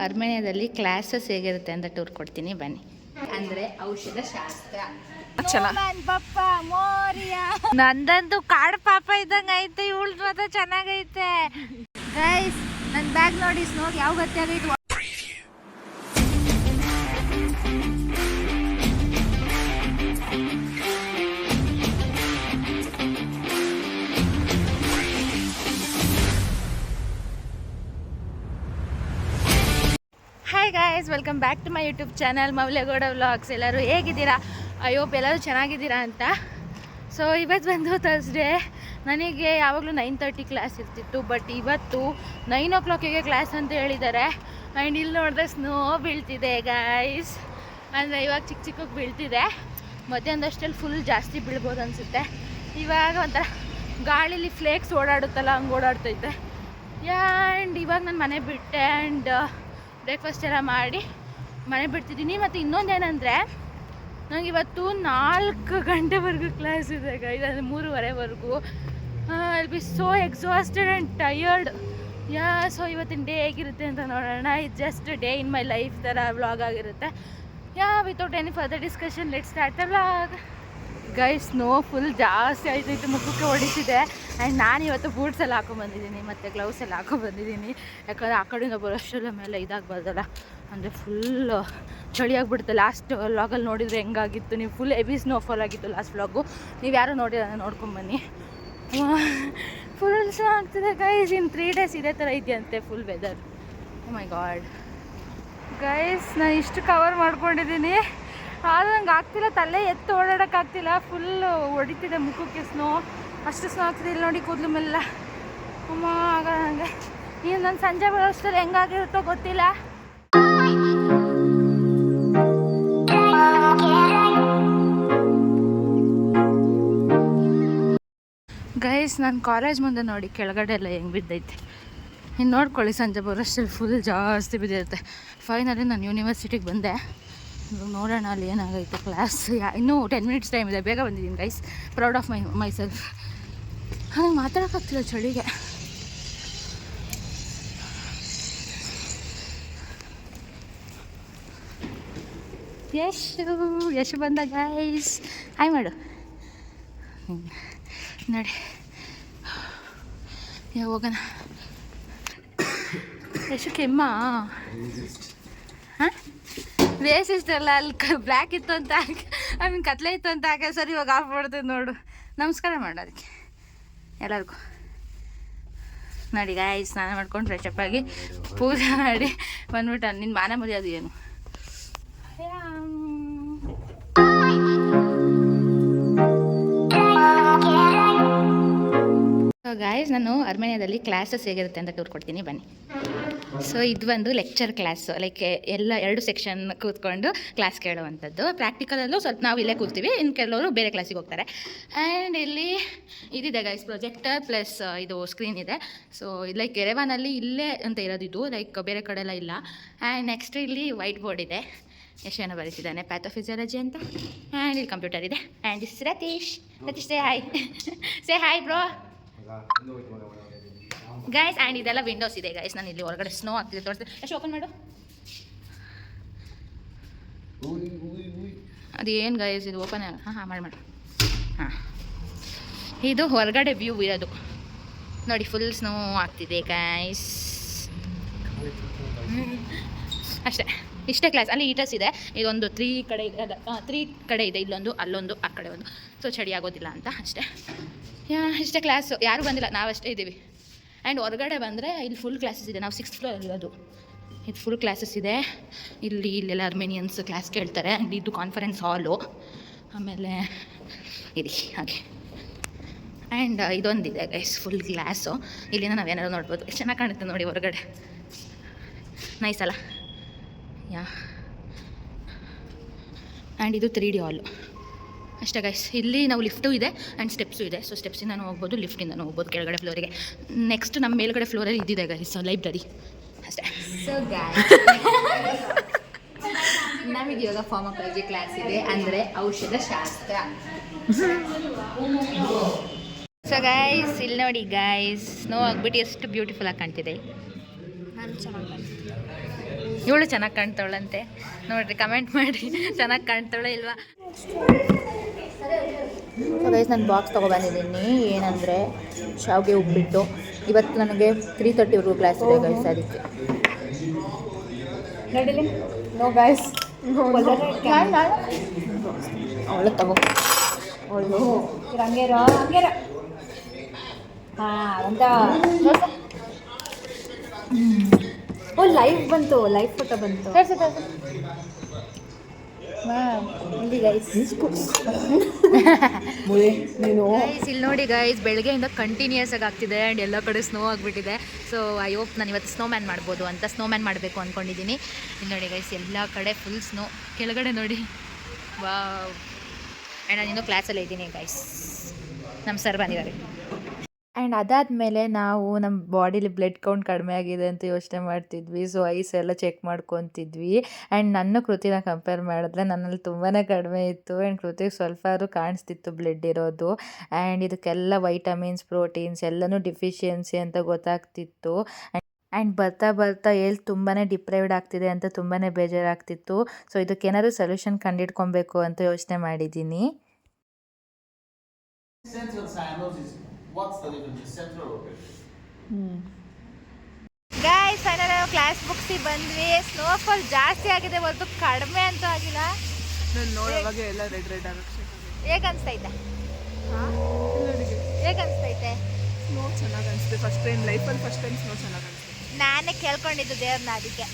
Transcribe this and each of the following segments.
ಅರ್ಮೇನಿಯಾದಲ್ಲಿ classes ಹೇಗಿರುತ್ತೆ ಅಂತ tour ಕೊಡ್ತೀನಿ ಬನ್ನಿ. ಅಂದರೆ ಔಷಧ ಶಾಸ್ತ್ರ. ನಂದಂತೂ ಕಾಡು ಪಾಪ ಇದ್ದಂಗೆ ಐತೆ, ಇವಳು ಮಾತ್ರ ಚೆನ್ನಾಗೈತೆ. ಗೈಸ್ ನನ್ನ ಬ್ಯಾಗ್ ನೋಡಿ, ಸ್ನೋಗೆ ಯಾವ ಗತಿ ಆಗೈತೆ. Hi guys, welcome back to my YouTube channel Moulya Gowda vlogs. ಎಲ್ಲರೂ ಹೇಗಿದ್ದೀರಾ? ಐ ಹೋಪ್ ಎಲ್ಲರೂ ಚೆನ್ನಾಗಿದ್ದೀರಾ ಅಂತ. ಸೊ ಇವತ್ತು ಬಂದು ಥರ್ಸ್ಡೇ. ನನಗೆ ಯಾವಾಗಲೂ 9:30 ಕ್ಲಾಸ್ ಇರ್ತಿತ್ತು, ಬಟ್ ಇವತ್ತು 9 o'clock ಕ್ಲಾಸ್ ಅಂತ ಹೇಳಿದ್ದಾರೆ. ಆ್ಯಂಡ್ ಇಲ್ಲಿ ನೋಡಿದ್ರೆ ಸ್ನೋ ಬೀಳ್ತಿದೆ ಗಾಯ್ಸ್. ಅಂದರೆ ಇವಾಗ ಚಿಕ್ಕ ಚಿಕ್ಕಕ್ಕೆ ಬೀಳ್ತಿದೆ, ಮಧ್ಯಾಹ್ನದಷ್ಟಲ್ಲಿ ಫುಲ್ ಜಾಸ್ತಿ ಬೀಳ್ಬೋದು ಅನಿಸುತ್ತೆ. ಇವಾಗ ಒಂಥರ ಗಾಳೀಲಿ ಫ್ಲೇಕ್ಸ್ ಓಡಾಡುತ್ತಲ್ಲ, ಹಂಗೆ ಓಡಾಡ್ತೈತೆ. ಆ್ಯಂಡ್ ಇವಾಗ ನಾನು ಮನೆ ಬಿಟ್ಟೆ ಆ್ಯಂಡ್ ಬ್ರೇಕ್ಫಾಸ್ಟ್ ಎಲ್ಲ ಮಾಡಿ ಮನೆ ಬಿಡ್ತಿದ್ದೀನಿ. ಮತ್ತು ಇನ್ನೊಂದೇನೆಂದರೆ ನನಗೆ ಇವತ್ತು 4 ಗಂಟೆವರೆಗೂ ಕ್ಲಾಸ್ ಇದೆ ಗೈಸ್, ಅಂದರೆ 3:30ವರೆಗೂ. I be so exhausted and tired. So ಇವತ್ತಿನ ಡೇ ಹೇಗಿರುತ್ತೆ ಅಂತ ನೋಡೋಣ. ಇದು just day in my life ಥರ ವ್ಲಾಗ್ ಆಗಿರುತ್ತೆ. Without any further discussion let's start the vlog. Guys snow full ಜಾಸ್ತಿ ಆಯ್ತೈತೆ, ಮುಖಕ್ಕೆ ಹೊಡಿತಿದೆ. ಆ್ಯಂಡ್ ನಾನು ಇವತ್ತು ಬೂಟ್ಸ್ ಎಲ್ಲ ಹಾಕೊಂಡ್ಬಂದಿದ್ದೀನಿ ಮತ್ತು ಗ್ಲೌಸ್ ಎಲ್ಲ ಹಾಕೊಂಡ್ಬಂದಿದ್ದೀನಿ. ಯಾಕಂದರೆ ಆ ಕಡೆಯಿಂದ ಬರೋಷ್ಟೆಲ್ಲ ಮೇಲೆ ಇದಾಗಬಾರ್ದಲ್ಲ, ಅಂದರೆ ಫುಲ್ ಚಳಿ ಆಗಿಬಿಡುತ್ತೆ. ಲಾಸ್ಟ್ ವ್ಲಾಗಲ್ಲಿ ನೋಡಿದರೆ ಹೆಂಗಾಗಿತ್ತು, ನೀವು ಫುಲ್ ಹೆವಿ ಸ್ನೋಫಾಲ್ ಆಗಿತ್ತು ಲಾಸ್ಟ್ ವ್ಲಾಗು. ನೀವು ಯಾರು ನೋಡಿದ್ರೆ ನೋಡ್ಕೊಂಬನ್ನಿ. ಫುಲ್ ಸ್ನೋ ಆಗ್ತಿದೆ ಗೈಸ್. ಇನ್ನು 3 days ಇದೇ ಥರ ಇದೆಯಂತೆ ಫುಲ್ ವೆದರ್. ಓ ಮೈ ಗಾಡ್ ಗೈಸ್, ನಾನು ಇಷ್ಟು ಕವರ್ ಮಾಡ್ಕೊಂಡಿದ್ದೀನಿ, ಆದರೂ ನಂಗೆ ಆಗ್ತಿಲ್ಲ, ತಲೆ ಎತ್ತು ಓಡಾಡೋಕ್ಕಾಗ್ತಿಲ್ಲ. ಫುಲ್ಲು ಹೊಡಿತಿದೆ ಮುಖಕ್ಕೆ ಸ್ನೋ, ಅಷ್ಟು ಸ್ನೋ ಆಗ್ತಿದೆ. ಇಲ್ಲಿ ನೋಡಿ ಕೂದಲು ಮೆಲ್ಲ ಅಮ್ಮ ಆಗಲ್ಲ ನನಗೆ. ಇನ್ನು ನಾನು ಸಂಜೆ ಬರೋಷ್ಟರಲ್ಲಿ ಹೆಂಗಾಗಿರುತ್ತೋ ಗೊತ್ತಿಲ್ಲ. ಗೈಸ್ ನನ್ನ ಕಾಲೇಜ್ ಮುಂದೆ ನೋಡಿ ಕೆಳಗಡೆ ಎಲ್ಲ ಹೆಂಗೆ ಬಿದ್ದೈತೆ. ಇನ್ನು ನೋಡ್ಕೊಳ್ಳಿ, ಸಂಜೆ ಬರೋಷ್ಟರಲ್ಲಿ ಫುಲ್ ಜಾಸ್ತಿ ಬಿದ್ದಿರುತ್ತೆ. ಫೈನಲಿ ನಾನು ಯೂನಿವರ್ಸಿಟಿಗೆ ಬಂದೆ. ನೋಡೋಣ ಅಲ್ಲಿ ಏನಾಗೈತೆ ಕ್ಲಾಸ್. ಇನ್ನೂ 10 minutes ಟೈಮ್ ಇದೆ, ಬೇಗ ಬಂದಿದ್ದೀನಿ guys. Proud of my self. ನನಗೆ ಮಾತಾಡೋಕ್ಕಾಗ್ತಿಲ್ಲ ಚಳಿಗೆ. ಯಶು ಬಂದ ಗೈಸ್, ಹಾಯ್ ಮಾಡು ನೋಡಿ. ಹೋಗೋಣ. ಯಶು ಕೆಮ್ಮ ಹಾಂ ರೇಸಿಸ್ಟ್ ಅಲ್ಲ, ಅಲ್ಲಿ ಬ್ಲ್ಯಾಕ್ ಇತ್ತು ಅಂತ ಐ ಮೀನ್ ಕತ್ಲೆ ಇತ್ತು ಅಂತ ಹಾಕಿ ಸರಿ ಇವಾಗ ಆಫ್ ಮಾಡ್ತದೆ ನೋಡು. ನಮಸ್ಕಾರ ಮಾಡು ಅದಕ್ಕೆ ಎಲ್ಲರಿಗೂ. ನೋಡಿ ಗಾಯ್ಸ್, ಸ್ನಾನ ಮಾಡ್ಕೊಂಡು ಫ್ರೆಶಪ್ ಆಗಿ ಪೂಜೆ ಮಾಡಿ ಬಂದ್ಬಿಟ್ಟು ನಿನ್ನ ಮಾನ ಮರ್ಯಾದೆ ಏನು. ಸೊ ಗಾಯ್ಸ್, ನಾನು ಅರ್ಮೇನಿಯಾದಲ್ಲಿ ಕ್ಲಾಸಸ್ ಹೇಗಿರುತ್ತೆ ಅಂತ ಟೂರ್ ಕೊಡ್ತೀನಿ ಬನ್ನಿ. ಸೊ ಇದು ಒಂದು ಲೆಕ್ಚರ್ ಕ್ಲಾಸು, ಲೈಕ್ ಎಲ್ಲ 2 ಸೆಕ್ಷನ್ ಕೂತ್ಕೊಂಡು ಕ್ಲಾಸ್ ಕೇಳುವಂಥದ್ದು. ಪ್ರಾಕ್ಟಿಕಲಲ್ಲೂ ಸ್ವಲ್ಪ ನಾವು ಇಲ್ಲೇ ಕೂರ್ತೀವಿ, ಇನ್ನು ಕೆಲವರು ಬೇರೆ ಕ್ಲಾಸಿಗೆ ಹೋಗ್ತಾರೆ. ಆ್ಯಂಡ್ ಇಲ್ಲಿ ಇದಿದೆ ಗೈಸ್, ಪ್ರೊಜೆಕ್ಟರ್ ಪ್ಲಸ್ ಇದು ಸ್ಕ್ರೀನ್ ಇದೆ. ಸೊ ಲೈಕ್ ಎರೆವಾನಲ್ಲಿ ಇಲ್ಲೇ ಅಂತ ಇರೋದು ಇದು, ಲೈಕ್ ಬೇರೆ ಕಡೆ ಎಲ್ಲ ಇಲ್ಲ. ಆ್ಯಂಡ್ ನೆಕ್ಸ್ಟ್ ಇಲ್ಲಿ ವೈಟ್ ಬೋರ್ಡ್ ಇದೆ, ಎಷ್ಟೇನೋ ಬರೀತಿದ್ದಾನೆ ಪ್ಯಾಥೋಫಿಸಿಯಾಲಜಿ ಅಂತ. ಆ್ಯಂಡ್ ಇಲ್ಲಿ ಕಂಪ್ಯೂಟರ್ ಇದೆ. And is Ratheesh say hi say hi bro guys. And ಇದೆಲ್ಲ ವಿಂಡೋಸ್ ಇದೆ ಗೈಸ್. ನಾನು ಇಲ್ಲಿ ಹೊರಗಡೆ ಸ್ನೋ ಆಗ್ತಿದೆ, ತೋರಿಸ್ತೀನಿ. ಎಷ್ಟು ಓಪನ್ ಮಾಡು. ಅದೇನು ಗೈಸ್ ಇದು ಓಪನ್ ಹಾಂ ಮಾಡಿ ಹಾಂ. ಇದು ಹೊರಗಡೆ ವ್ಯೂ ಇರೋದು ನೋಡಿ, ಫುಲ್ ಸ್ನೋ ಆಗ್ತಿದೆ ಗೈಸ್. ಅಷ್ಟೇ, ಇಷ್ಟೇ ಕ್ಲಾಸ್. ಅಲ್ಲಿ ಈಟರ್ಸ್ ಇದೆ, ಇದೊಂದು 3 ಕಡೆ ಇದೆ, 3 ಕಡೆ ಇದೆ, ಇಲ್ಲೊಂದು ಅಲ್ಲೊಂದು ಆ ಕಡೆ ಒಂದು. ಸೊ ಚಳಿ ಆಗೋದಿಲ್ಲ ಅಂತ ಅಷ್ಟೇ. ಇಷ್ಟೇ ಕ್ಲಾಸು, ಯಾರೂ ಬಂದಿಲ್ಲ, ನಾವಷ್ಟೇ ಇದ್ದೀವಿ. ಆ್ಯಂಡ್ ಹೊರಗಡೆ ಬಂದರೆ ಇಲ್ಲಿ ಫುಲ್ ಕ್ಲಾಸಸ್ ಇದೆ. ನಾವು 6th floor ಇರೋದು. ಇದು ಫುಲ್ ಕ್ಲಾಸಸ್ ಇದೆ. ಇಲ್ಲೆಲ್ಲ ಅರ್ಮೇನಿಯನ್ಸ್ ಕ್ಲಾಸ್ ಕೇಳ್ತಾರೆ. ಆ್ಯಂಡ್ ಇದು ಕಾನ್ಫರೆನ್ಸ್ ಹಾಲು. ಆಮೇಲೆ ಇದೆ ಹಾಗೆ. ಆ್ಯಂಡ್ ಇದೊಂದಿದೆ ಗೈಸ್, ಫುಲ್ ಗ್ಲಾಸು. ಇಲ್ಲಿಂದ ನಾವೇನಾದ್ರು ನೋಡ್ಬೋದು. ಎಷ್ಟು ಚೆನ್ನಾಗಿ ಕಾಣುತ್ತೆ ನೋಡಿ ಹೊರಗಡೆ, ನೈಸ್ ಅಲ್ಲ. ಆ್ಯಂಡ್ ಇದು 3D ಹಾಲು ಅಷ್ಟೇ ಗೈಸ್. ಇಲ್ಲಿ ನಾವು ಲಿಫ್ಟು ಇದೆ ಆ್ಯಂಡ್ ಸ್ಟೆಪ್ಸು ಇದೆ. ಸೊ ಸ್ಟೆಪ್ಸಿಂದನೂ ಹೋಗ್ಬೋದು, ಲಿಫ್ಟಿಂದನೂ ಹೋಗ್ಬೋದು ಕೆಳಗಡೆ ಫ್ಲೋರಿಗೆ. ನೆಕ್ಸ್ಟ್ ನಮ್ಮ ಮೇಲ್ಗಡೆ ಫ್ಲೋರಲ್ಲಿ ಇದ್ದಿದೆ ಗೈಸ್ ಲೈಬ್ರರಿ ಅಷ್ಟೇ. ಸೊ ಗೈಸ್, ನಮಗೆ ಇವಾಗ ಫಾರ್ಮಕಾಲಜಿ ಕ್ಲಾಸ್ ಇದೆ, ಅಂದರೆ ಔಷಧ ಶಾಸ್ತ್ರ. ಸೊ ಗೈಸ್ ಇಲ್ಲಿ ನೋಡಿ ಗೈಸ್, ಸ್ನೋ ಆಗಿಬಿಟ್ಟು ಎಷ್ಟು ಬ್ಯೂಟಿಫುಲ್ ಆಗಿ ಕಾಣ್ತಿದೆ. ಇವಳು ಚೆನ್ನಾಗಿ ಕಾಣ್ತಾವಳಂತೆ ನೋಡ್ರಿ, ಕಮೆಂಟ್ ಮಾಡಿ ಚೆನ್ನಾಗಿ ಕಾಣ್ತಾವಳೆ ಇಲ್ವಾ. ಸೊ ಗೈಸ್ ನಾನು ಬಾಕ್ಸ್ ತೊಗೊಬಂದಿದ್ದೀನಿ. ಏನಂದರೆ ಶಾವಿಗೆ ಉಪ್ಪಿಟ್ಟು. ಇವತ್ತು ನನಗೆ 3:30ವರೆಗೂ ಕ್ಲಾಸ್ ಇದೆ ಗೈಸ್, ಅದಕ್ಕೆ ನೋ ಗೈಸ್ ಅವಳು ತಗೋ ಅವಳು ಹಂಗೇರ ಹಾಂ ಅಂತ. ಓ ಲೈವ್ ಬಂತು, ಲೈವ್ ಫೋಟೋ ಬಂತು. ಇಲ್ಲಿ ಗೈಸ್ ನೀನು ಇಲ್ಲಿ ನೋಡಿ ಗೈಸ್, ಬೆಳಗ್ಗೆಯಿಂದ ಕಂಟಿನ್ಯೂಸ್ ಆಗಿ ಆಗ್ತಿದೆ ಆ್ಯಂಡ್ ಎಲ್ಲ ಕಡೆ ಸ್ನೋ ಆಗಿಬಿಟ್ಟಿದೆ. ಸೊ ಐ ಹೋಪ್ ನಾನು ಇವತ್ತು ಸ್ನೋಮ್ಯಾನ್ ಮಾಡ್ಬೋದು ಅಂತ, ಸ್ನೋಮ್ಯಾನ್ ಮಾಡಬೇಕು ಅಂದ್ಕೊಂಡಿದ್ದೀನಿ. ಇಲ್ಲಿ ನೋಡಿ ಗೈಸ್, ಎಲ್ಲ ಕಡೆ ಫುಲ್ ಸ್ನೋ. ಕೆಳಗಡೆ ನೋಡಿ, ವಾವ್. ಆ್ಯಂಡ್ ನಾನು ಇನ್ನೂ ಕ್ಲಾಸಲ್ಲೇ ಇದ್ದೀನಿ ಗೈಸ್, ನಮ್ಮ ಸರ್ ಬಂದಿದ್ದಾರೆ. ಆ್ಯಂಡ್ ಅದಾದಮೇಲೆ ನಾವು ನಮ್ಮ ಬಾಡಿಲಿ ಬ್ಲಡ್ ಕೌಂಟ್ ಕಡಿಮೆ ಆಗಿದೆ ಅಂತ ಯೋಚನೆ ಮಾಡ್ತಿದ್ವಿ. ಸೊ ಐಸ್ ಎಲ್ಲ ಚೆಕ್ ಮಾಡ್ಕೊತಿದ್ವಿ. ಆ್ಯಂಡ್ ನನ್ನ ಕೃತಿನ ಕಂಪೇರ್ ಮಾಡಿದ್ರೆ ನನ್ನಲ್ಲಿ ತುಂಬಾ ಕಡಿಮೆ ಇತ್ತು. ಆ್ಯಂಡ್ ಕೃತಿಗೆ ಸ್ವಲ್ಪ ಆದರೂ ಕಾಣಿಸ್ತಿತ್ತು ಬ್ಲಡ್ ಇರೋದು. ಆ್ಯಂಡ್ ಇದಕ್ಕೆಲ್ಲ ವೈಟಮಿನ್ಸ್, ಪ್ರೋಟೀನ್ಸ್ ಎಲ್ಲನೂ ಡಿಫಿಷಿಯನ್ಸಿ ಅಂತ ಗೊತ್ತಾಗ್ತಿತ್ತು. ಆ್ಯಂಡ್ ಬರ್ತಾ ಬರ್ತಾ ಹೆಲ್ತ್ ತುಂಬಾ ಡಿಪ್ರೈವ್ಡ್ ಆಗ್ತಿದೆ ಅಂತ ತುಂಬಾ ಬೇಜಾರಾಗ್ತಿತ್ತು. ಸೊ ಇದಕ್ಕೇನಾದ್ರು ಸೊಲ್ಯೂಷನ್ ಕಂಡುಹಿಡ್ಕೊಬೇಕು ಅಂತ ಯೋಚನೆ ಮಾಡಿದ್ದೀನಿ. What's the difference? Central or guys final class ಮುಗಿಸಿ ಬಂದ್ವಿ. ಸ್ನೋಫಾಲ್ ಜಾಸ್ತಿ ಆಗಿದೆ ಹೊರತು ಕಡಿಮೆ ಅಂತೂ ಆಗಿಲ್ಲ. ನೋಡುವಾಗ ಎಲ್ಲ ರೆಡ್ ರೆಡ್ ಆಗುತ್ತೆ. ಹೇಗೆ ಅನಿಸ್ತೈತೆ? ಹೇಗೆ ಅನಿಸ್ತೈತೆ? ಸ್ನೋ ಚೆನ್ನಾಗಿ ಅನಿಸುತ್ತೆ. ಫಸ್ಟ್ ಟೈಮ್ ಲೈಫಲ್ಲಿ ಫಸ್ಟ್ ಟೈಮ್ ಸ್ನೋ ಚೆನ್ನಾಗಿ ಅನಿಸುತ್ತೆ. ನಾನೇ ಕೇಳ್ಕೊಂಡಿದ್ದು ದೇವ್ರನ್ನ, ಅದಕ್ಕೆ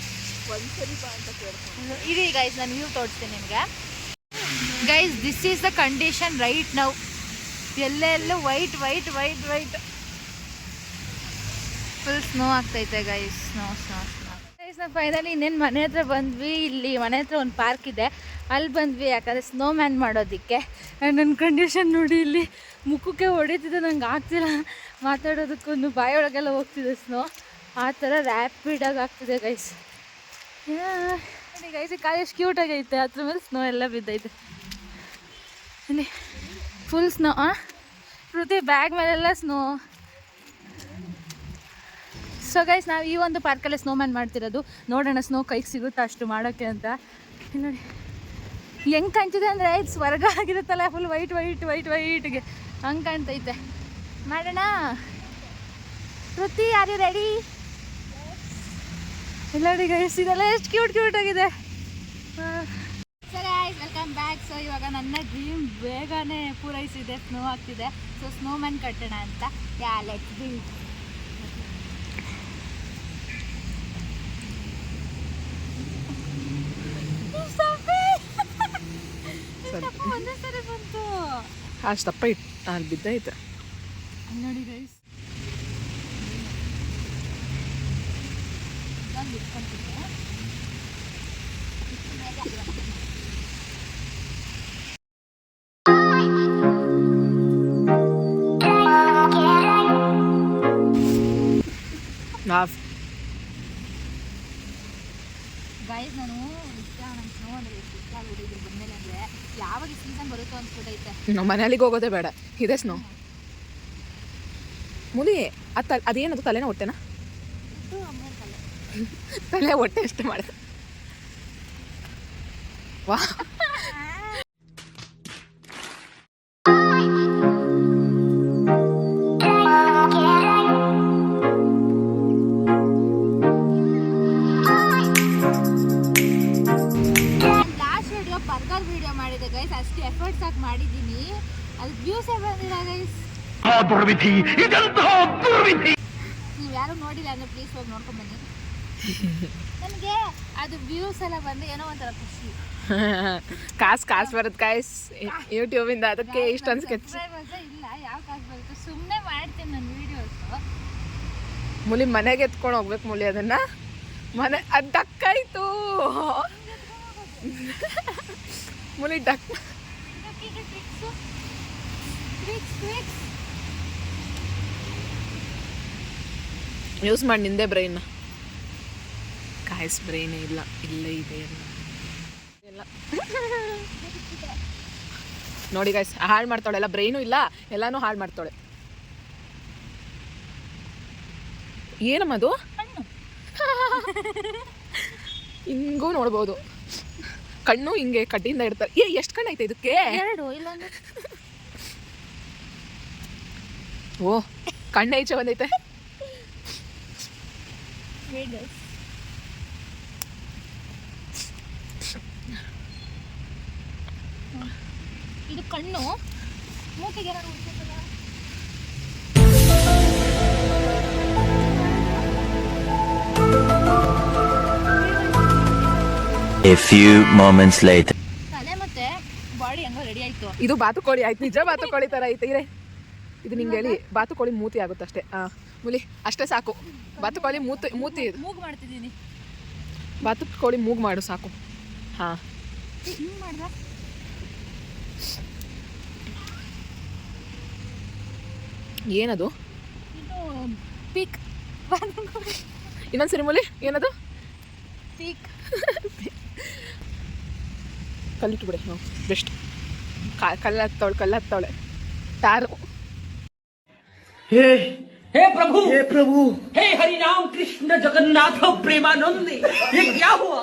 ಒಂದ್ಸರಿ ಬಾ ಅಂತ ಕೇಳ್ಕೊಂಡು. ಇರಿ ಗೈಸ್, ನಾನು ವ್ಯೂ ತೋರಿಸ್ತೀನಿ ನಿಮಗೆ. Guys, this is the condition right now. ಎಲ್ಲೆಲ್ಲೂ white white white white full snow ಆಗ್ತೈತೆ guys. Snow snow snow guys. ನಾವು ಫೈನಲಿ ಇನ್ನೇನು ಮನೆ ಹತ್ರ ಬಂದ್ವಿ. ಇಲ್ಲಿ ಮನೆ ಹತ್ರ ಒಂದು ಪಾರ್ಕ್ ಇದೆ, ಅಲ್ಲಿ ಬಂದ್ವಿ ಯಾಕಂದರೆ ಸ್ನೋ ಮ್ಯಾನ್ ಮಾಡೋದಕ್ಕೆ. ನನ್ನ ಕಂಡೀಷನ್ ನೋಡಿ, ಇಲ್ಲಿ ಮುಖಕ್ಕೆ ಹೊಡಿತಿದ್ದೆ, ನಂಗೆ ಆಗ್ತಿಲ್ಲ ಮಾತಾಡೋದಕ್ಕೊಂದು ಬಾಯೊಳಗೆಲ್ಲ ಹೋಗ್ತಿದೆ ಸ್ನೋ. ಆ ಥರ ರ್ಯಾಪಿಡಾಗಿ ಆಗ್ತಿದೆ ಗೈಸ್. ನೋಡಿ ಗೈಸ್, ಈ ಕಾಲು ಎಷ್ಟು ಕ್ಯೂಟಾಗೈತೆ, ಅದ್ರ ಮೇಲೆ ಸ್ನೋ ಎಲ್ಲ ಬಿದ್ದೈತೆ. ಇಲ್ಲಿ ಫುಲ್ ಸ್ನೋ. ಕೃತಿ ಬ್ಯಾಗ್ ಮೇಲೆಲ್ಲ ಸ್ನೋ. ಸೊ ಗೈಸ್, ನಾವು ಈ ಒಂದು ಪಾರ್ಕಲ್ಲೇ ಸ್ನೋಮ್ಯಾನ್ ಮಾಡ್ತಿರೋದು. ನೋಡೋಣ ಸ್ನೋ ಕೈಗೆ ಸಿಗುತ್ತಾ ಅಷ್ಟು ಮಾಡೋಕ್ಕೆ ಅಂತ. ನೋಡಿ ಹೆಂಗೆ ಕಾಣ್ತಿದೆ ಅಂದರೆ ಇದು ಸ್ವರ್ಗ ಆಗಿರುತ್ತಲ್ಲ, ಫುಲ್ ವೈಟ್ ವೈಟ್ ವೈಟ್ ವೈಟ್ಗೆ ಹಂಗೆ ಕಾಣ್ತೈತೆ. ಮಾಡೋಣ ಕೃತಿ, ಆರ್ ಯು ರೆಡಿ? ಇಲ್ಲ ನೋಡಿ ಗೈಸ್, ಇದೆಲ್ಲ ಎಷ್ಟು ಕ್ಯೂಟ್ ಆಗಿದೆ. Welcome back. ಸೊ ಇವಾಗ ನನ್ನ ಡ್ರೀಮ್ ಬೇಗನೆ ಪೂರೈಸಿದೆ, ಸ್ನೋ ಆಗ್ತಿದೆ. ಸೊ ಸ್ನೋಮ್ಯಾನ್ ಕಟ್ಟೋಣ ಅಂತ. Yeah let's be. ಒಂದೇ ಸರಿ ಬಂತು, ಅಷ್ಟಪ್ಪ ಇಟ್ಟು ಅಲ್ಲಿ ಬಿದ್ದೈತೆ ನೋಡಿ ಗೈಸ್. ಗೈಸ್, ನಾನು ಇಷ್ಟ, ನನ್ನ ಸ್ನೋ ಅಂದರೆ ಎಷ್ಟು ಇಷ್ಟ ಆಗೋದಿದ್ರು ಬಂದಮೇಲೆ. ಅಂದರೆ ಯಾವಾಗ ಸೀಸನ್ ಬರುತ್ತೋ ಅನ್ಸ್ಬಿಟ್ಟೈತೆ. ನಮ್ಮ ಮನೆಯಲ್ಲಿಗೆ ಹೋಗೋದೇ ಬೇಡ, ಇದೆ ಸ್ನೋ. ಮುದಿ ಅದೇನದು ತಲೆನ ಹೊಟ್ಟೆನಾ? ತಲೆ ಹೊಟ್ಟೆ ಅಷ್ಟೇ ಮಾಡಿದೆ. ವಾ ಬರ್ಗರ್ ವಿಡಿಯೋ ಮಾಡಿದೆ ಗೈಸ್, ಅಷ್ಟು ಎಫರ್ಟ್ಸ್ ಆಗಿ ಮಾಡಿದ್ದೀನಿ, ಅದು ವ್ಯೂಸೇ ಬಂದಿಲ್ಲ ಗೈಸ್. ನೀವು ಯಾರು ನೋಡಿಲ್ಲ ಅಂದರೆ ಪ್ಲೀಸ್ ಹೋಗಿ ನೋಡ್ಕೊಂಡು ಬನ್ನಿ. ನನಗೆ ಅದು ವ್ಯೂಸ್ ಎಲ್ಲ ಬಂದು ಏನೋ ಒಂಥರ ಖುಷಿ. ಕಾಸು ಬರುತ್ತೆ ಗೈಸ್ ಯೂಟ್ಯೂಬಿಂದ, ಅದಕ್ಕೆ ಇಷ್ಟೊಂದು ಸ್ಕೆಚ್ ಇಲ್ಲ. ಯಾವ ಕಾಸು ಬರುತ್ತೆ? ಸುಮ್ಮನೆ ಮಾಡ್ತೀನಿ ನನ್ನ ವೀಡಿಯೋಸು. ಮುಲಿ ಮನೆಗೆ ಎತ್ಕೊಂಡು ಹೋಗ್ಬೇಕು ಮುಲಿ, ಅದನ್ನು ಮನೆ ಅದು ಡಕ್ಕಾಯ್ತು ಮುಲಿ ಡಕ್. ಯೂಸ್ ಮಾಡಿ ನಿಂದೆ ಬ್ರೈನ್. ಕಾಯಿಸ್ ಬ್ರೈನೇ ಇಲ್ಲ, ಇಲ್ಲೇ ಇದೆ ಎಲ್ಲ. ನೋಡಿ ಗಾಯ್ಸ್, ಹಾಳು ಮಾಡ್ತಾಳೆ, ಎಲ್ಲ ಬ್ರೈನು ಇಲ್ಲ, ಎಲ್ಲಾನು ಹಾಳು ಮಾಡ್ತಾಳೆ. ಏನಮ್ಮ ಅದು? ಹಿಂಗೂ ನೋಡ್ಬೋದು. ಕಣ್ಣು ಹಿಂಗೆ ಕಡ್ಡಿಯಿಂದ ಇಡ್ತಾರೆ. ಎಷ್ಟು ಕಣ್ಣು ಐತೆ ಇದಕ್ಕೆ? 2 ಇಲ್ಲೊಂದು. ಓ ಕಣ್ಣು ಈಚೆ ಬಂದೈತೆ. ಇದು ಕಣ್ಣು ಮೂತಿಗೆ ಏನಾದ್ರು ಉಳ್ಸೋದಲ್ಲ? A few moments later. ತಲೆ ಮತ್ತೆ ಬಾಡಿ ಹೆಂಗೋ ರೆಡಿ ಆಯ್ತು. ಇದು ಬಾತುಕೋಳಿ ಆಯ್ತು, ನಿಜ ಬಾತುಕೋಳಿ ಥರ ಐತೆ. ಇರೇ ಇದು ನಿಂಗೆ ಹೇಳಿ, ಬಾತುಕೋಳಿ ಮೂತಿ ಆಗುತ್ತೆ ಅಷ್ಟೇ. ಮುಲಿ ಅಷ್ಟೇ ಸಾಕು. ಬಾತುಕೋಳಿ ಮೂತಿ ಇದು. ಮೂಗು ಮಾಡ್ತಿದ್ದೀನಿ. ಬಾತುಕೋಳಿ ಮೂಗು ಮಾಡು ಸಾಕು. ಹಾಂ ಹಿಂಗೆ ಮಾಡ್ದ ಏನದು? ಇದು ಪೀಕ್. ಇನ್ನೊಂದ್ಸರಿ ಮುಲಿ ಏನದು? ಪೀಕ್. ಕಲ್ಲಿಟ್ಟು ಬಿಡಿ. ಹ್ಞೂ ಬೆಸ್ಟ್. ಕಲ್ಲತ್ತವಳೆ ತಾರು. हे प्रभु हे हरि राम कृष्ण जगन्नाथ प्रेमानंद ये क्या हुआ?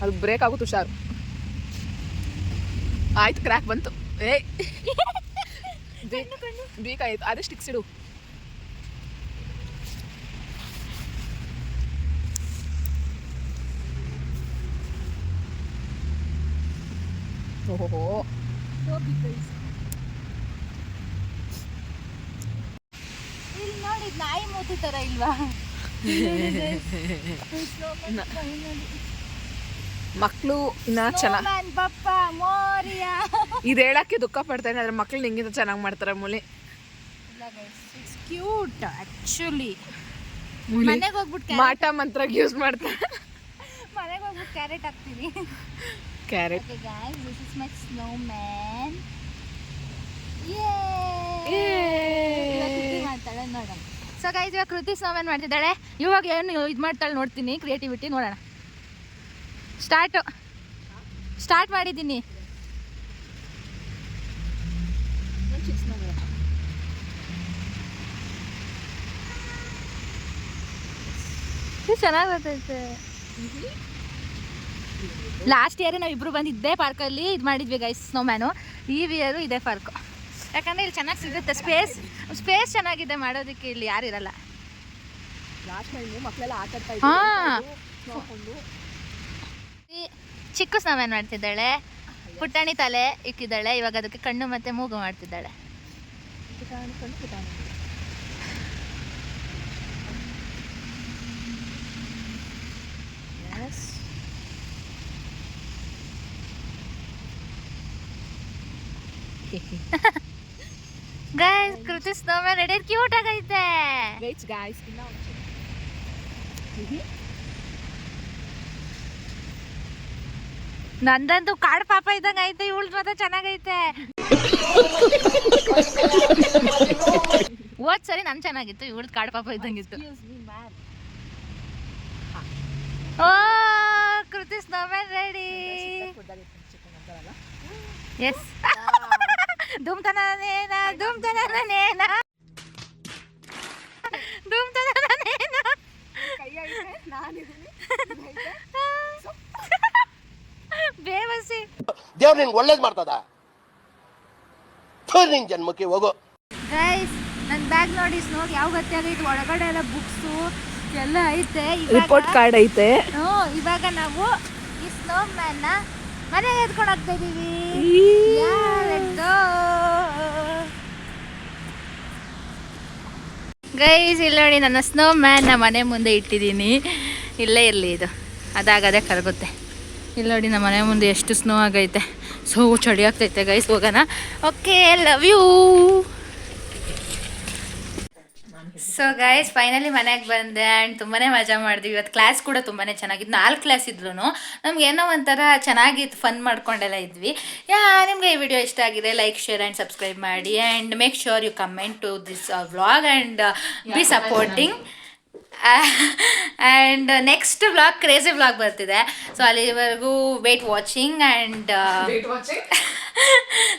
ಅದು ಬ್ರೇಕ್ ಆಗುತ್ತೆ ಹುಷಾರು. ಆಯ್ತು ಕ್ರ್ಯಾಕ್ ಬಂತು. ಬೇಕಾಯ್ತು ಅದೇ ಸ್ಟಿಕ್ಸ್ ಇಡು. ಓಹೋ ಇಲ್ಲಿ ನೋಡಿ ನಾಯಿ ಮೂತಿ ತರ ಇಲ್ವಾ? ಮಕ್ಕಳು ಇನ್ನ ಚೆನ್ನಾಗಿ ಪಪ್ಪ ಮೋರಿಯ. ಇದು ಹೇಳಕ್ಕೆ ದುಃಖ ಪಡ್ತಾನೆ, ಅದ್ರ ಮಕ್ಳು ನಿಂಗಿಂತ ಚೆನ್ನಾಗಿ ಮಾಡ್ತಾರೆ. ಮೂಲಿ ಇಟ್ಸ್ ಕ್ಯೂಟ್ ಆಕ್ಚುಲಿ. ಮನೆಗೆ ಹೋಗ್ಬಿಟ್ಟು ಮಾಟ ಮಂತ್ರಕ್ಕೆ ಯೂಸ್ ಮಾಡ್ತಾರೆ. ಮನೆಗೆ ಹೋಗ್ಬಿಟ್ಟು ಕ್ಯಾರೆಟ್ ಹಾಕ್ತೀನಿ. Carrot. Okay guys, this is my snowman. ಮಾಡ್ತಾಳೆ ನೋಡೋಣ. ಸೊ ಗೈಸ್ ಇವಾಗ ಕೃತಿ ಸ್ನೋಮ್ಯಾನ್ ಮಾಡ್ತಿದ್ದಾಳೆ. ಇವಾಗ ಏನು ಇದು ಮಾಡ್ತಾಳೆ ನೋಡ್ತೀನಿ. ಕ್ರಿಯೇಟಿವಿಟಿ ನೋಡೋಣ. ಸ್ಟಾರ್ಟ್ ಮಾಡಿದ್ದೀನಿ. ಚೆನ್ನಾಗಿ ಬರ್ತೈತೆ. ಲಾಸ್ಟ್ ಇಯರ್ ನಾವಿಬ್ರು ಬಂದಿದ್ದೆ ಪಾರ್ಕಲ್ಲಿ ಇದು ಮಾಡಿದ್ವಿ ಗೈಸ್ ಸ್ನೋಮ್ಯಾನು. ಈ ಇಯರು ಇದೇ ಪಾರ್ಕು. ಯಾಕಂದರೆ ಇಲ್ಲಿ ಚೆನ್ನಾಗಿ ಸಿಗುತ್ತೆ. ಸ್ಪೇಸ್ ಚೆನ್ನಾಗಿದೆ ಮಾಡೋದಕ್ಕೆ. ಇಲ್ಲಿ ಯಾರು ಇರಲ್ಲ. ಹಾಂ ಚಿಕ್ಕ ಸ್ನೋಮ್ಯಾನ್ ಮಾಡ್ತಿದ್ದಾಳೆ. ಪುಟಾಣಿ ತಲೆ ಇಕ್ಕಿದ್ದಾಳೆ. ಇವಾಗ ಅದಕ್ಕೆ ಕಣ್ಣು ಮತ್ತು ಮೂಗು ಮಾಡ್ತಿದ್ದಾಳೆ. Guys Kriti snowman ready cute ಆಗೈತೆ. Waits guys. ನಂದಂತೂ ಕಾಡು ಪಾಪ ಇದ್ದಂಗೆ ಐತೆ. ಇವಳು ಮಾತ್ರ ಚೆನ್ನಾಗೈತೆ. ಹೋದ್ ಸರಿ ನನ್ ಚೆನ್ನಾಗಿತ್ತು, ಇವಳ್ದು ಕಾಡು ಪಾಪ ಇದ್ದಂಗಿತ್ತು. ಓ ಕೃತಿ ಸ್ನೋಮ್ಯಾನ್ ರೆಡಿ. ಎಸ್ ಧೂಮ್ತನೇನ ಧೂಮ್ತನೇನ ಧೂಮ್ತನೇನ. ಬೇವಸಿ ದೇವ್ರು ನಿನ್ಗೆ ಒಳ್ಳೇದು ಮಾಡ್ತದ. ನಿನ್ ಜನ್ಮಕ್ಕೆ ಹೋಗೋ. ಗೈಸ್ ನನ್ನ ಬ್ಯಾಗ್ ನೋಡಿ ಸ್ನೋಗೆ ಯಾವ ಗತಿ ಆಗೈತೆ. ಒಳಗಡೆ ಎಲ್ಲ ಬುಕ್ಸು ಎಲ್ಲ ಐತೆ. ರಿಪೋರ್ಟ್ ಕಾರ್ಡ್ ಐತೆ. ಇವಾಗ ನಾವು ಈ ಸ್ನೋಮ್ಯಾನ್ನ ಮನೆಗೆ ಎತ್ಕೊಂಡು ಹೋಗ್ತಾ ಇದೀವಿ. ಗೈಸ್ ಇಲ್ಲಿ ನೋಡಿ ನನ್ನ ಸ್ನೋಮ್ಯಾನ್ ನಮ್ಮ ಮನೆ ಮುಂದೆ ಇಟ್ಟಿದ್ದೀನಿ. ಇಲ್ಲೇ ಇರಲಿ, ಇದು ಅದಾಗದೇ ಕರಗುತ್ತೆ. ಇಲ್ಲಿ ನೋಡಿ ನಮ್ಮ ಮನೆ ಮುಂದೆ ಎಷ್ಟು ಸ್ನೋ ಆಗೈತೆ. ಸೊ ಚಳಿ ಆಗ್ತೈತೆ ಗೈಸ್. ಹೋಗೋಣ. Okay love you. So guys finally ಮನೆಗೆ ಬಂದೆ ಆ್ಯಂಡ್ ತುಂಬಾ ಮಜಾ ಮಾಡಿದ್ವಿ. ಇವತ್ತು ಕ್ಲಾಸ್ ಕೂಡ ತುಂಬಾ ಚೆನ್ನಾಗಿತ್ತು. 4 ಕ್ಲಾಸ್ ಇದ್ರೂ ನಮ್ಗೆ ಏನೋ ಒಂಥರ ಚೆನ್ನಾಗಿತ್ತು. ಫನ್ ಮಾಡ್ಕೊಂಡೆಲ್ಲ ಇದ್ವಿ. ನಿಮಗೆ ಈ ವಿಡಿಯೋ ಇಷ್ಟ ಆಗಿದೆ ಲೈಕ್ ಶೇರ್ ಆ್ಯಂಡ್ ಸಬ್ಸ್ಕ್ರೈಬ್ ಮಾಡಿ and make sure you comment to this vlog and be supporting. And next vlog crazy vlog ಬರ್ತಿದೆ. ಸೊ ಅಲ್ಲಿವರೆಗೂ wait watching and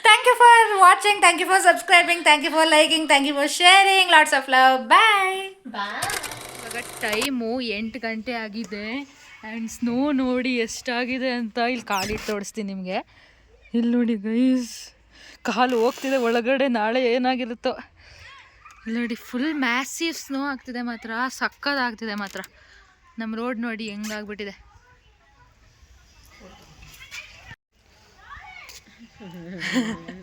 thank you for watching, thank you for subscribing, thank you for liking, thank you for sharing. Lots of love. Bye. ಇವಾಗ time 8 ಗಂಟೆ ಆಗಿದೆ and snow ನೋಡಿ ಎಷ್ಟಾಗಿದೆ ಅಂತ ಇಲ್ಲಿ ಕಾಲಿಟ್ಟು ತೋರಿಸ್ತೀನಿ ನಿಮಗೆ. ಇಲ್ಲಿ ನೋಡಿ ಗೈಸ್, ಕಾಲು ಹೋಗ್ತಿದೆ ಒಳಗಡೆ, ನಾಳೆ ಏನಾಗಿರುತ್ತೋ. ಇಲ್ಲಿ ನೋಡಿ ಫುಲ್ ಮ್ಯಾಸಿವ್ ಸ್ನೋ ಆಗ್ತಿದೆ ಮಾತ್ರ, ಸಕ್ಕದಾಗ್ತಿದೆ ಮಾತ್ರ. ನಮ್ಮ ರೋಡ್ ನೋಡಿ ಹೆಂಗಾಗ್ಬಿಟ್ಟಿದೆ.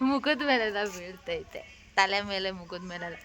ಮುಖದ ಮೇಲೆಲ್ಲ ಬೀಳ್ತೈತೆ, ತಲೆ ಮೇಲೆ ಮುಖದ ಮೇಲೆಲ್ಲ.